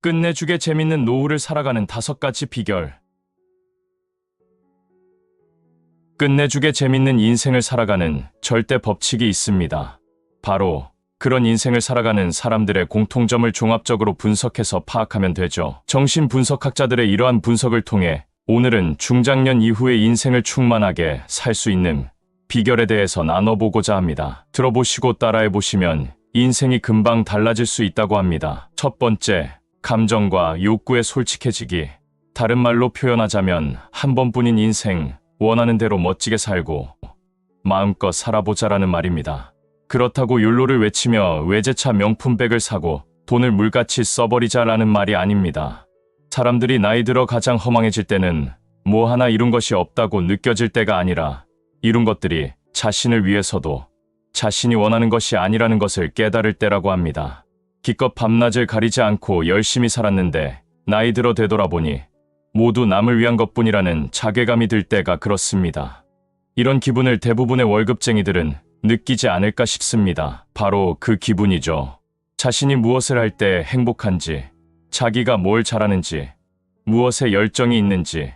끝내주게 재밌는 노후를 살아가는 5가지 비결. 끝내주게 재밌는 인생을 살아가는 절대 법칙이 있습니다. 바로 그런 인생을 살아가는 사람들의 공통점을 종합적으로 분석해서 파악하면 되죠. 정신분석학자들의 이러한 분석을 통해 오늘은 중장년 이후의 인생을 충만하게 살 수 있는 비결에 대해서 나눠보고자 합니다. 들어보시고 따라해보시면 인생이 금방 달라질 수 있다고 합니다. 첫 번째, 감정과 욕구에 솔직해지기. 다른 말로 표현하자면 한 번뿐인 인생, 원하는 대로 멋지게 살고 마음껏 살아보자라는 말입니다. 그렇다고 욜로를 외치며 외제차 명품백을 사고 돈을 물같이 써버리자라는 말이 아닙니다. 사람들이 나이 들어 가장 허망해질 때는 뭐 하나 이룬 것이 없다고 느껴질 때가 아니라 이룬 것들이 자신을 위해서도 자신이 원하는 것이 아니라는 것을 깨달을 때라고 합니다. 기껏 밤낮을 가리지 않고 열심히 살았는데 나이 들어 되돌아보니 모두 남을 위한 것뿐이라는 자괴감이 들 때가 그렇습니다. 이런 기분을 대부분의 월급쟁이들은 느끼지 않을까 싶습니다. 바로 그 기분이죠. 자신이 무엇을 할 때 행복한지, 자기가 뭘 잘하는지, 무엇에 열정이 있는지,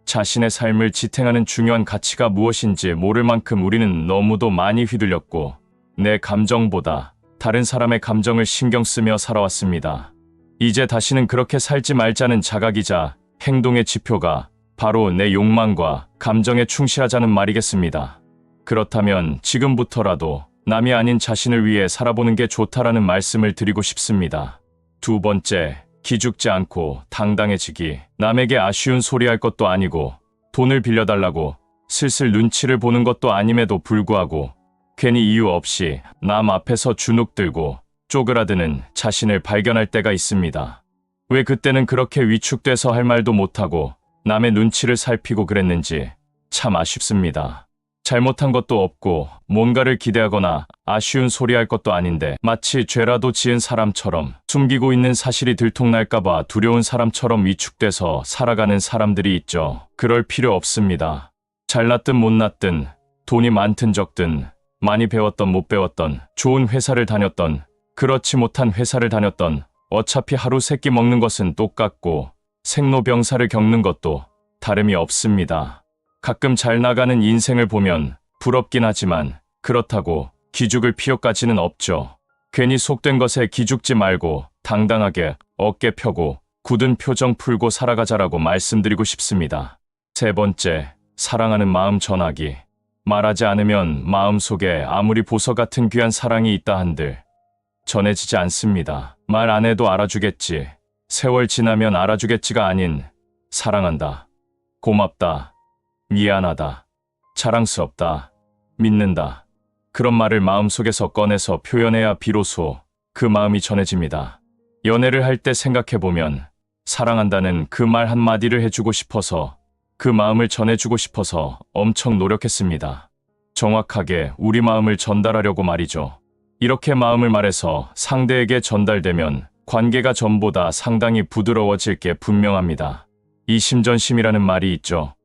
자신의 삶을 지탱하는 중요한 가치가 무엇인지 모를 만큼 우리는 너무도 많이 휘둘렸고 내 감정보다 다른 사람의 감정을 신경 쓰며 살아왔습니다. 이제 다시는 그렇게 살지 말자는 자각이자 행동의 지표가 바로 내 욕망과 감정에 충실하자는 말이겠습니다. 그렇다면 지금부터라도 남이 아닌 자신을 위해 살아보는 게 좋다라는 말씀을 드리고 싶습니다. 두 번째, 기죽지 않고 당당해지기. 남에게 아쉬운 소리 할 것도 아니고 돈을 빌려달라고 슬슬 눈치를 보는 것도 아님에도 불구하고 괜히 이유 없이 남 앞에서 주눅 들고 쪼그라드는 자신을 발견할 때가 있습니다. 왜 그때는 그렇게 위축돼서 할 말도 못하고 남의 눈치를 살피고 그랬는지 참 아쉽습니다. 잘못한 것도 없고 뭔가를 기대하거나 아쉬운 소리 할 것도 아닌데 마치 죄라도 지은 사람처럼 숨기고 있는 사실이 들통날까봐 두려운 사람처럼 위축돼서 살아가는 사람들이 있죠. 그럴 필요 없습니다. 잘났든 못났든 돈이 많든 적든 많이 배웠던 못 배웠던 좋은 회사를 다녔던 그렇지 못한 회사를 다녔던 어차피 하루 세끼 먹는 것은 똑같고 생로병사를 겪는 것도 다름이 없습니다. 가끔 잘 나가는 인생을 보면 부럽긴 하지만 그렇다고 기죽을 필요까지는 없죠. 괜히 속된 것에 기죽지 말고 당당하게 어깨 펴고 굳은 표정 풀고 살아가자라고 말씀드리고 싶습니다. 세 번째, 사랑하는 마음 전하기. 말하지 않으면 마음속에 아무리 보석 같은 귀한 사랑이 있다 한들 전해지지 않습니다. 말 안 해도 알아주겠지. 세월 지나면 알아주겠지가 아닌 사랑한다, 고맙다, 미안하다, 자랑스럽다, 믿는다. 그런 말을 마음속에서 꺼내서 표현해야 비로소 그 마음이 전해집니다. 연애를 할 때 생각해보면 사랑한다는 그 말 한마디를 해주고 싶어서 그 마음을 전해주고 싶어서 엄청 노력했습니다. 정확하게 우리 마음을 전달하려고 말이죠. 이렇게 마음을 말해서 상대에게 전달되면 관계가 전보다 상당히 부드러워질 게 분명합니다. 이심전심이라는 말이 있죠.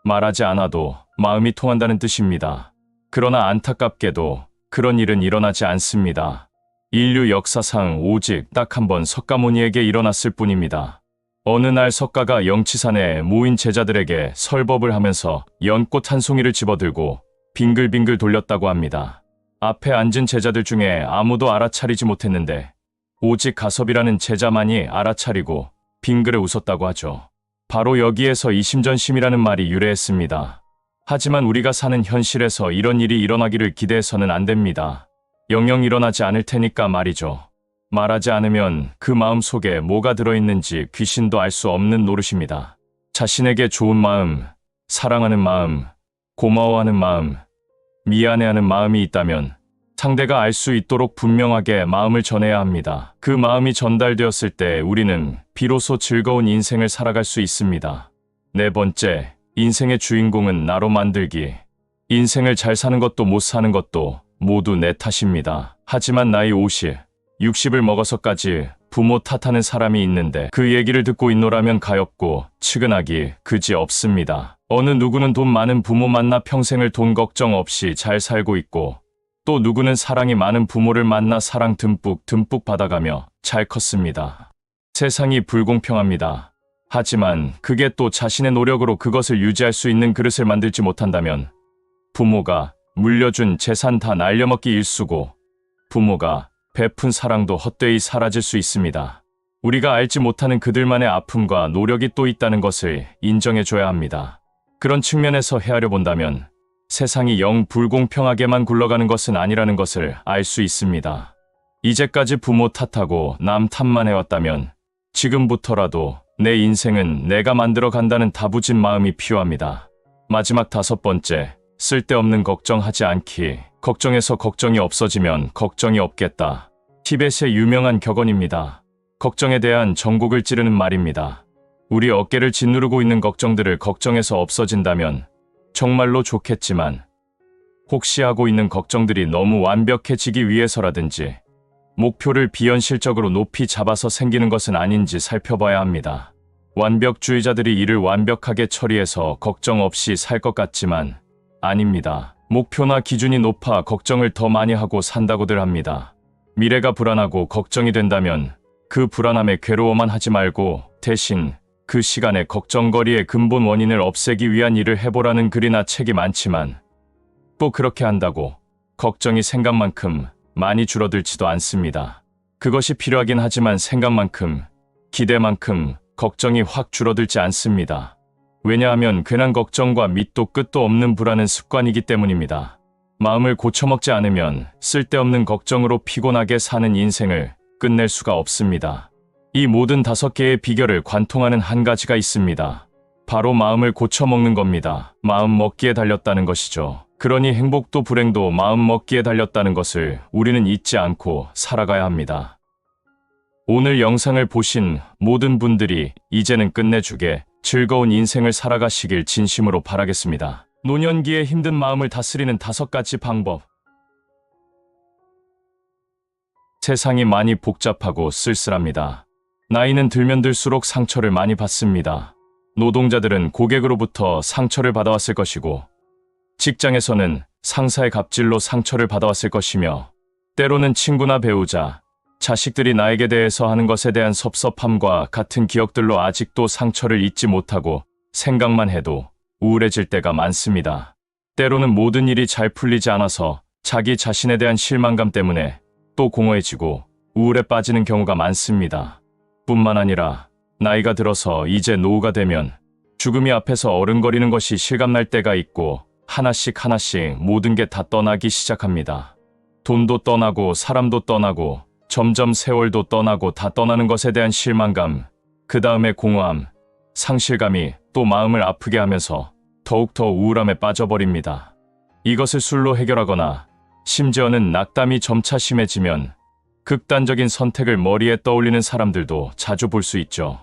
말하지 않아도 마음이 통한다는 뜻입니다. 그러나 안타깝게도 그런 일은 일어나지 않습니다. 인류 역사상 오직 딱 한 번 석가모니에게 일어났을 뿐입니다. 어느 날 석가가 영치산에 모인 제자들에게 설법을 하면서 연꽃 한 송이를 집어들고 빙글빙글 돌렸다고 합니다. 앞에 앉은 제자들 중에 아무도 알아차리지 못했는데 오직 가섭이라는 제자만이 알아차리고 빙그레 웃었다고 하죠. 바로 여기에서 이심전심이라는 말이 유래했습니다. 하지만 우리가 사는 현실에서 이런 일이 일어나기를 기대해서는 안 됩니다. 영영 일어나지 않을 테니까 말이죠. 말하지 않으면 그 마음 속에 뭐가 들어있는지 귀신도 알 수 없는 노릇입니다. 자신에게 좋은 마음, 사랑하는 마음, 고마워하는 마음, 미안해하는 마음이 있다면 상대가 알 수 있도록 분명하게 마음을 전해야 합니다. 그 마음이 전달되었을 때 우리는 비로소 즐거운 인생을 살아갈 수 있습니다. 네 번째, 인생의 주인공은 나로 만들기. 인생을 잘 사는 것도 못 사는 것도 모두 내 탓입니다. 하지만 나이 50, 60을 먹어서까지 부모 탓하는 사람이 있는데 그 얘기를 듣고 있노라면 가엾고 측은하기 그지 없습니다. 어느 누구는 돈 많은 부모 만나 평생을 돈 걱정 없이 잘 살고 있고 또 누구는 사랑이 많은 부모를 만나 사랑 듬뿍 받아가며 잘 컸습니다. 세상이 불공평합니다. 하지만 그게 또 자신의 노력으로 그것을 유지할 수 있는 그릇을 만들지 못한다면 부모가 물려준 재산 다 날려먹기 일쑤고 부모가 베푼 사랑도 헛되이 사라질 수 있습니다. 우리가 알지 못하는 그들만의 아픔과 노력이 또 있다는 것을 인정해줘야 합니다. 그런 측면에서 헤아려 본다면 세상이 영 불공평하게만 굴러가는 것은 아니라는 것을 알 수 있습니다. 이제까지 부모 탓하고 남 탓만 해왔다면 지금부터라도 내 인생은 내가 만들어 간다는 다부진 마음이 필요합니다. 마지막 5번째, 쓸데없는 걱정하지 않기. 걱정해서 걱정이 없어지면 걱정이 없겠다. 티벳의 유명한 격언입니다. 걱정에 대한 전곡을 찌르는 말입니다. 우리 어깨를 짓누르고 있는 걱정들을 걱정해서 없어진다면 정말로 좋겠지만 혹시 하고 있는 걱정들이 너무 완벽해지기 위해서라든지 목표를 비현실적으로 높이 잡아서 생기는 것은 아닌지 살펴봐야 합니다. 완벽주의자들이 이를 완벽하게 처리해서 걱정 없이 살 것 같지만 아닙니다. 목표나 기준이 높아 걱정을 더 많이 하고 산다고들 합니다. 미래가 불안하고 걱정이 된다면 그 불안함에 괴로워만 하지 말고 대신 그 시간에 걱정거리의 근본 원인을 없애기 위한 일을 해보라는 글이나 책이 많지만 또 그렇게 한다고 걱정이 생각만큼 많이 줄어들지도 않습니다. 그것이 필요하긴 하지만 생각만큼, 기대만큼 걱정이 확 줄어들지 않습니다. 왜냐하면 괜한 걱정과 밑도 끝도 없는 불안은 습관이기 때문입니다. 마음을 고쳐먹지 않으면 쓸데없는 걱정으로 피곤하게 사는 인생을 끝낼 수가 없습니다. 이 모든 5개의 비결을 관통하는 한 가지가 있습니다. 바로 마음을 고쳐먹는 겁니다. 마음 먹기에 달렸다는 것이죠. 그러니 행복도 불행도 마음 먹기에 달렸다는 것을 우리는 잊지 않고 살아가야 합니다. 오늘 영상을 보신 모든 분들이 이제는 끝내주게 즐거운 인생을 살아가시길 진심으로 바라겠습니다. 노년기에 힘든 마음을 다스리는 5가지 방법. 세상이 많이 복잡하고 쓸쓸합니다. 나이는 들면 들수록 상처를 많이 받습니다. 노동자들은 고객으로부터 상처를 받아왔을 것이고 직장에서는 상사의 갑질로 상처를 받아왔을 것이며 때로는 친구나 배우자, 자식들이 나에게 대해서 하는 것에 대한 섭섭함과 같은 기억들로 아직도 상처를 잊지 못하고 생각만 해도 우울해질 때가 많습니다. 때로는 모든 일이 잘 풀리지 않아서 자기 자신에 대한 실망감 때문에 또 공허해지고 우울에 빠지는 경우가 많습니다. 뿐만 아니라 나이가 들어서 이제 노후가 되면 죽음이 앞에서 어른거리는 것이 실감날 때가 있고 하나씩 모든 게 다 떠나기 시작합니다. 돈도 떠나고 사람도 떠나고 점점 세월도 떠나고 다 떠나는 것에 대한 실망감, 그 다음에 공허함, 상실감이 또 마음을 아프게 하면서 더욱더 우울함에 빠져버립니다. 이것을 술로 해결하거나 심지어는 낙담이 점차 심해지면 극단적인 선택을 머리에 떠올리는 사람들도 자주 볼 수 있죠.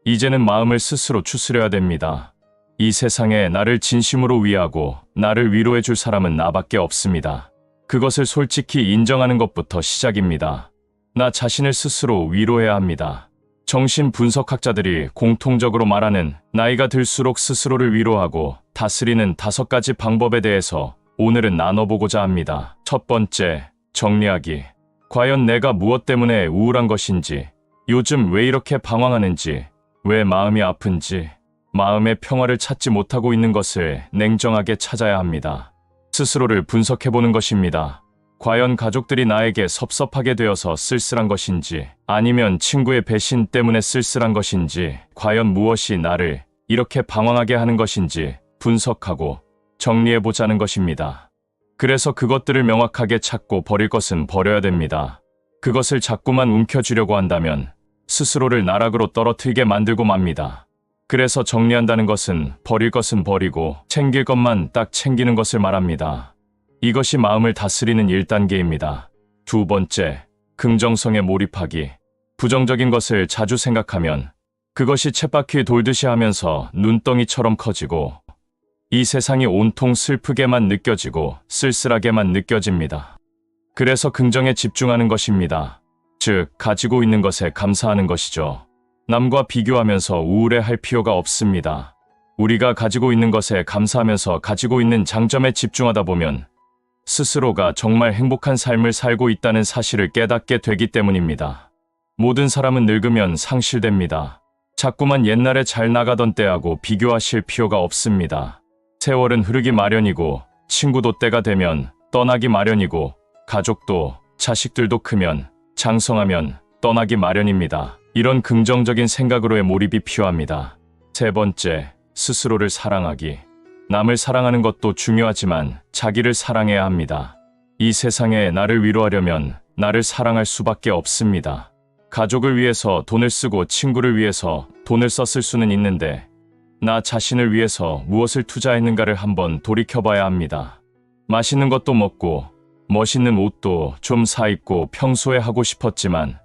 이제는 마음을 스스로 추스려야 됩니다. 이 세상에 나를 진심으로 위하고 나를 위로해 줄 사람은 나밖에 없습니다. 그것을 솔직히 인정하는 것부터 시작입니다. 나 자신을 스스로 위로해야 합니다. 정신분석학자들이 공통적으로 말하는 나이가 들수록 스스로를 위로하고 다스리는 5가지 방법에 대해서 오늘은 나눠보고자 합니다. 첫 번째, 정리하기. 과연 내가 무엇 때문에 우울한 것인지, 요즘 왜 이렇게 방황하는지, 왜 마음이 아픈지, 마음의 평화를 찾지 못하고 있는 것을 냉정하게 찾아야 합니다. 스스로를 분석해보는 것입니다. 과연 가족들이 나에게 섭섭하게 되어서 쓸쓸한 것인지, 아니면 친구의 배신 때문에 쓸쓸한 것인지, 과연 무엇이 나를 이렇게 방황하게 하는 것인지 분석하고 정리해보자는 것입니다. 그래서 그것들을 명확하게 찾고 버릴 것은 버려야 됩니다. 그것을 자꾸만 움켜쥐려고 한다면 스스로를 나락으로 떨어뜨리게 만들고 맙니다. 그래서 정리한다는 것은 버릴 것은 버리고 챙길 것만 딱 챙기는 것을 말합니다. 이것이 마음을 다스리는 1단계입니다. 두 번째, 긍정성에 몰입하기. 부정적인 것을 자주 생각하면 그것이 쳇바퀴 돌듯이 하면서 눈덩이처럼 커지고 이 세상이 온통 슬프게만 느껴지고 쓸쓸하게만 느껴집니다. 그래서 긍정에 집중하는 것입니다. 즉, 가지고 있는 것에 감사하는 것이죠. 남과 비교하면서 우울해할 필요가 없습니다. 우리가 가지고 있는 것에 감사하면서 가지고 있는 장점에 집중하다 보면 스스로가 정말 행복한 삶을 살고 있다는 사실을 깨닫게 되기 때문입니다. 모든 사람은 늙으면 상실됩니다. 자꾸만 옛날에 잘 나가던 때하고 비교하실 필요가 없습니다. 세월은 흐르기 마련이고 친구도 때가 되면 떠나기 마련이고 가족도 자식들도 크면 장성하면 떠나기 마련입니다. 이런 긍정적인 생각으로의 몰입이 필요합니다. 세 번째, 스스로를 사랑하기. 남을 사랑하는 것도 중요하지만 자기를 사랑해야 합니다. 이 세상에 나를 위로하려면 나를 사랑할 수밖에 없습니다. 가족을 위해서 돈을 쓰고 친구를 위해서 돈을 썼을 수는 있는데 나 자신을 위해서 무엇을 투자했는가를 한번 돌이켜봐야 합니다. 맛있는 것도 먹고 멋있는 옷도 좀 사입고 평소에 하고 싶었지만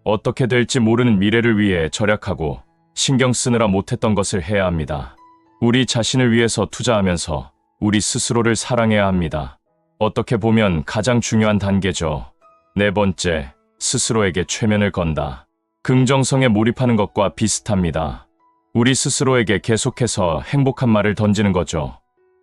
어떻게 될지 모르는 미래를 위해 절약하고 신경 쓰느라 못했던 것을 해야 합니다. 우리 자신을 위해서 투자하면서 우리 스스로를 사랑해야 합니다. 어떻게 보면 가장 중요한 단계죠. 네 번째, 스스로에게 최면을 건다. 긍정성에 몰입하는 것과 비슷합니다. 우리 스스로에게 계속해서 행복한 말을 던지는 거죠.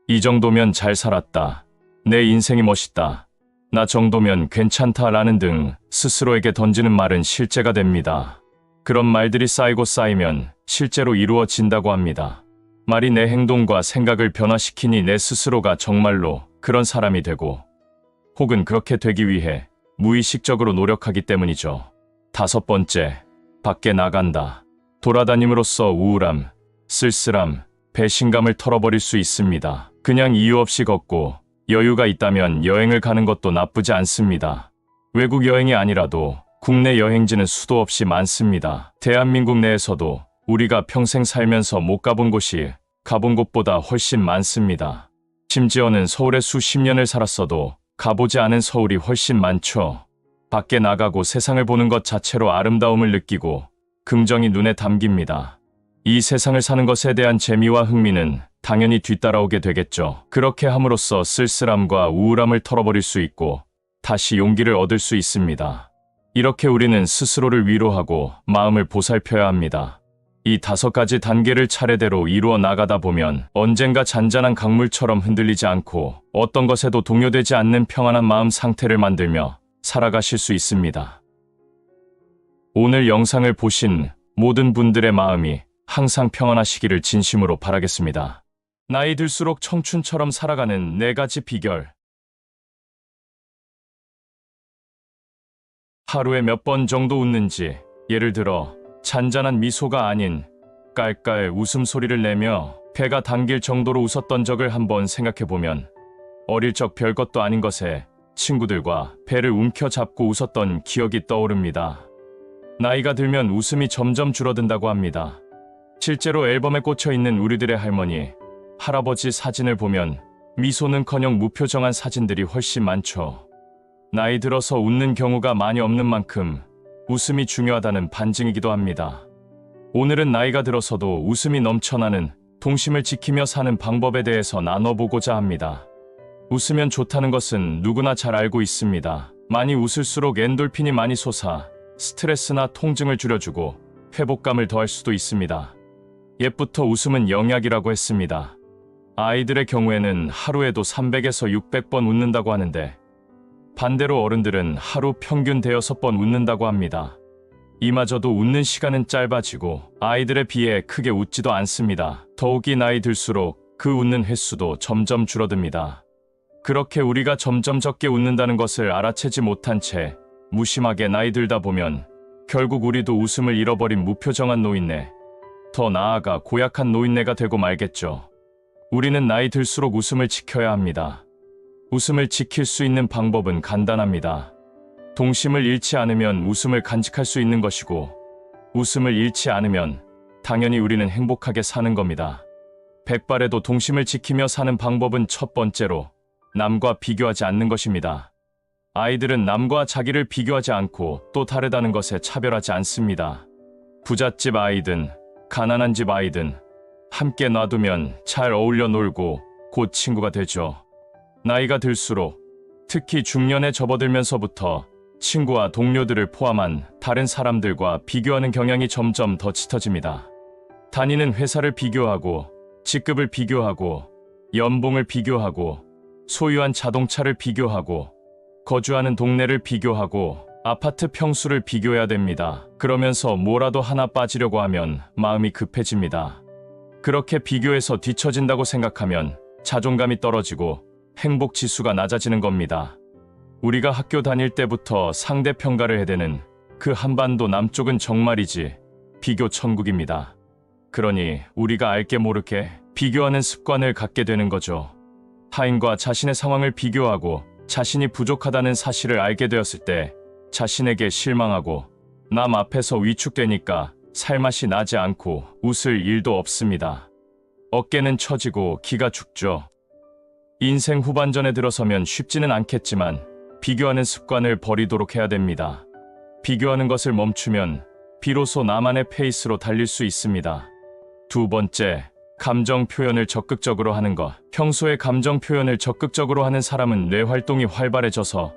이 정도면 잘 살았다. 내 인생이 멋있다. 나 정도면 괜찮다라는 등 스스로에게 던지는 말은 실제가 됩니다. 그런 말들이 쌓이고 쌓이면 실제로 이루어진다고 합니다. 말이 내 행동과 생각을 변화시키니 내 스스로가 정말로 그런 사람이 되고 혹은 그렇게 되기 위해 무의식적으로 노력하기 때문이죠. 다섯 번째, 밖에 나간다. 돌아다님으로써 우울함, 쓸쓸함, 배신감을 털어버릴 수 있습니다. 그냥 이유 없이 걷고 여유가 있다면 여행을 가는 것도 나쁘지 않습니다. 외국 여행이 아니라도 국내 여행지는 수도 없이 많습니다. 대한민국 내에서도 우리가 평생 살면서 못 가본 곳이 가본 곳보다 훨씬 많습니다. 심지어는 서울에 수십 년을 살았어도 가보지 않은 서울이 훨씬 많죠. 밖에 나가고 세상을 보는 것 자체로 아름다움을 느끼고 긍정이 눈에 담깁니다. 이 세상을 사는 것에 대한 재미와 흥미는 당연히 뒤따라오게 되겠죠. 그렇게 함으로써 쓸쓸함과 우울함을 털어버릴 수 있고 다시 용기를 얻을 수 있습니다. 이렇게 우리는 스스로를 위로하고 마음을 보살펴야 합니다. 이 5가지 단계를 차례대로 이루어 나가다 보면 언젠가 잔잔한 강물처럼 흔들리지 않고 어떤 것에도 동요되지 않는 평안한 마음 상태를 만들며 살아가실 수 있습니다. 오늘 영상을 보신 모든 분들의 마음이 항상 평안하시기를 진심으로 바라겠습니다. 나이 들수록 청춘처럼 살아가는 4가지 비결. 하루에 몇 번 정도 웃는지, 예를 들어 잔잔한 미소가 아닌 깔깔 웃음소리를 내며 배가 당길 정도로 웃었던 적을 한번 생각해보면 어릴 적 별것도 아닌 것에 친구들과 배를 움켜잡고 웃었던 기억이 떠오릅니다. 나이가 들면 웃음이 점점 줄어든다고 합니다. 실제로 앨범에 꽂혀있는 우리들의 할머니, 할아버지 사진을 보면 미소는커녕 무표정한 사진들이 훨씬 많죠. 나이 들어서 웃는 경우가 많이 없는 만큼 웃음이 중요하다는 반증이기도 합니다. 오늘은 나이가 들어서도 웃음이 넘쳐나는 동심을 지키며 사는 방법에 대해서 나눠보고자 합니다. 웃으면 좋다는 것은 누구나 잘 알고 있습니다. 많이 웃을수록 엔돌핀이 많이 솟아 스트레스나 통증을 줄여주고 회복감을 더할 수도 있습니다. 옛부터 웃음은 영약이라고 했습니다. 아이들의 경우에는 하루에도 300에서 600번 웃는다고 하는데 반대로 어른들은 하루 평균 대여섯 번 웃는다고 합니다. 이마저도 웃는 시간은 짧아지고 아이들에 비해 크게 웃지도 않습니다. 더욱이 나이 들수록 그 웃는 횟수도 점점 줄어듭니다. 그렇게 우리가 점점 적게 웃는다는 것을 알아채지 못한 채 무심하게 나이 들다 보면 결국 우리도 웃음을 잃어버린 무표정한 노인네, 더 나아가 고약한 노인네가 되고 말겠죠. 우리는 나이 들수록 웃음을 지켜야 합니다. 웃음을 지킬 수 있는 방법은 간단합니다. 동심을 잃지 않으면 웃음을 간직할 수 있는 것이고 웃음을 잃지 않으면 당연히 우리는 행복하게 사는 겁니다. 백발에도 동심을 지키며 사는 방법은 첫 번째로 남과 비교하지 않는 것입니다. 아이들은 남과 자기를 비교하지 않고 또 다르다는 것에 차별하지 않습니다. 부잣집 아이든 가난한 집 아이든 함께 놔두면 잘 어울려 놀고 곧 친구가 되죠. 나이가 들수록 특히 중년에 접어들면서부터 친구와 동료들을 포함한 다른 사람들과 비교하는 경향이 점점 더 짙어집니다. 다니는 회사를 비교하고 직급을 비교하고 연봉을 비교하고 소유한 자동차를 비교하고 거주하는 동네를 비교하고 아파트 평수를 비교해야 됩니다. 그러면서 뭐라도 하나 빠지려고 하면 마음이 급해집니다. 그렇게 비교해서 뒤처진다고 생각하면 자존감이 떨어지고 행복 지수가 낮아지는 겁니다. 우리가 학교 다닐 때부터 상대 평가를 해대는 그 한반도 남쪽은 정말이지 비교 천국입니다. 그러니 우리가 알게 모르게 비교하는 습관을 갖게 되는 거죠. 타인과 자신의 상황을 비교하고 자신이 부족하다는 사실을 알게 되었을 때 자신에게 실망하고 남 앞에서 위축되니까 살맛이 나지 않고 웃을 일도 없습니다. 어깨는 처지고 기가 죽죠. 인생 후반전에 들어서면 쉽지는 않겠지만 비교하는 습관을 버리도록 해야 됩니다. 비교하는 것을 멈추면 비로소 나만의 페이스로 달릴 수 있습니다. 두 번째, 감정 표현을 적극적으로 하는 것. 평소에 감정 표현을 적극적으로 하는 사람은 뇌 활동이 활발해져서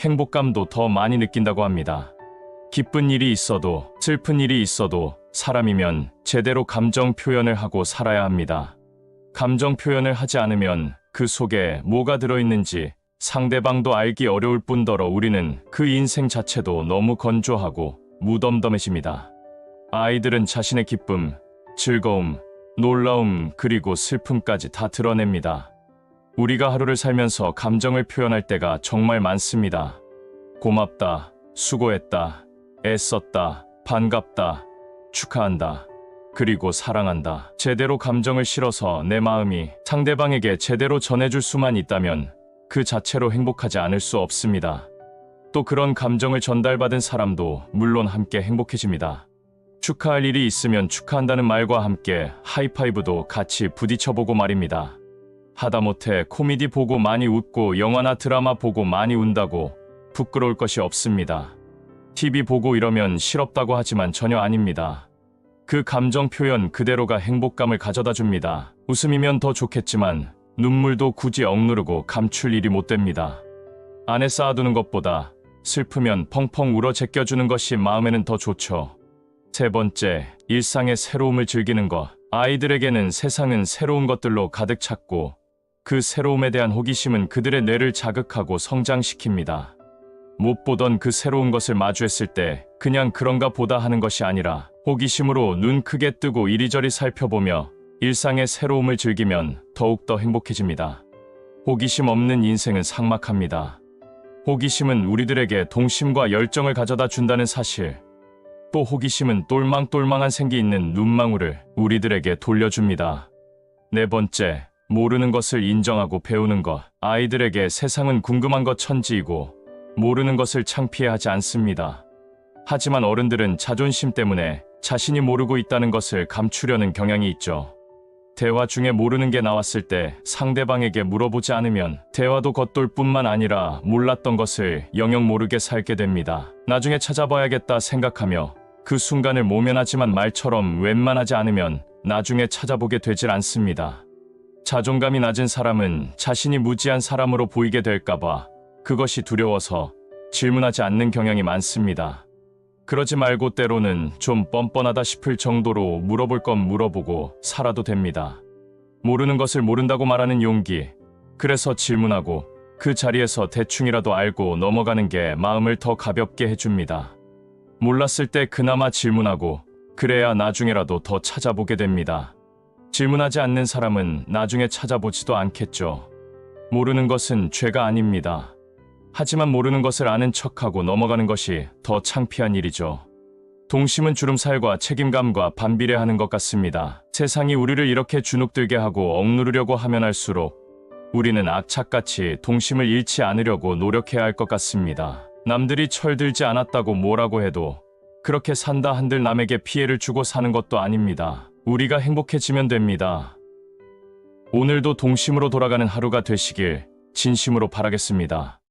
행복감도 더 많이 느낀다고 합니다. 기쁜 일이 있어도 슬픈 일이 있어도 사람이면 제대로 감정 표현을 하고 살아야 합니다. 감정 표현을 하지 않으면 그 속에 뭐가 들어있는지 상대방도 알기 어려울 뿐더러 우리는 그 인생 자체도 너무 건조하고 무덤덤해집니다. 아이들은 자신의 기쁨, 즐거움, 놀라움 그리고 슬픔까지 다 드러냅니다. 우리가 하루를 살면서 감정을 표현할 때가 정말 많습니다. 고맙다, 수고했다, 애썼다, 반갑다, 축하한다, 그리고 사랑한다. 제대로 감정을 실어서 내 마음이 상대방에게 제대로 전해줄 수만 있다면 그 자체로 행복하지 않을 수 없습니다. 또 그런 감정을 전달받은 사람도 물론 함께 행복해집니다. 축하할 일이 있으면 축하한다는 말과 함께 하이파이브도 같이 부딪혀보고 말입니다. 하다못해 코미디 보고 많이 웃고 영화나 드라마 보고 많이 운다고 부끄러울 것이 없습니다. TV 보고 이러면 실없다고 하지만 전혀 아닙니다. 그 감정 표현 그대로가 행복감을 가져다 줍니다. 웃음이면 더 좋겠지만 눈물도 굳이 억누르고 감출 일이 못 됩니다. 안에 쌓아두는 것보다 슬프면 펑펑 울어 제껴주는 것이 마음에는 더 좋죠. 세 번째, 일상의 새로움을 즐기는 것. 아이들에게는 세상은 새로운 것들로 가득 찼고 그 새로움에 대한 호기심은 그들의 뇌를 자극하고 성장시킵니다. 못 보던 그 새로운 것을 마주했을 때 그냥 그런가 보다 하는 것이 아니라 호기심으로 눈 크게 뜨고 이리저리 살펴보며 일상의 새로움을 즐기면 더욱더 행복해집니다. 호기심 없는 인생은 삭막합니다. 호기심은 우리들에게 동심과 열정을 가져다 준다는 사실, 또 호기심은 똘망똘망한 생기 있는 눈망울을 우리들에게 돌려줍니다. 네 번째, 모르는 것을 인정하고 배우는 것. 아이들에게 세상은 궁금한 것 천지이고 모르는 것을 창피해하지 않습니다. 하지만 어른들은 자존심 때문에 자신이 모르고 있다는 것을 감추려는 경향이 있죠. 대화 중에 모르는 게 나왔을 때 상대방에게 물어보지 않으면 대화도 겉돌 뿐만 아니라 몰랐던 것을 영영 모르게 살게 됩니다. 나중에 찾아봐야겠다 생각하며 그 순간을 모면하지만 말처럼 웬만하지 않으면 나중에 찾아보게 되질 않습니다. 자존감이 낮은 사람은 자신이 무지한 사람으로 보이게 될까봐 그것이 두려워서 질문하지 않는 경향이 많습니다. 그러지 말고 때로는 좀 뻔뻔하다 싶을 정도로 물어볼 건 물어보고 살아도 됩니다. 모르는 것을 모른다고 말하는 용기, 그래서 질문하고 그 자리에서 대충이라도 알고 넘어가는 게 마음을 더 가볍게 해줍니다. 몰랐을 때 그나마 질문하고 그래야 나중에라도 더 찾아보게 됩니다. 질문하지 않는 사람은 나중에 찾아보지도 않겠죠. 모르는 것은 죄가 아닙니다. 하지만 모르는 것을 아는 척하고 넘어가는 것이 더 창피한 일이죠. 동심은 주름살과 책임감과 반비례하는 것 같습니다. 세상이 우리를 이렇게 주눅들게 하고 억누르려고 하면 할수록 우리는 악착같이 동심을 잃지 않으려고 노력해야 할 것 같습니다. 남들이 철들지 않았다고 뭐라고 해도 그렇게 산다 한들 남에게 피해를 주고 사는 것도 아닙니다. 우리가 행복해지면 됩니다. 오늘도 동심으로 돌아가는 하루가 되시길 진심으로 바라겠습니다.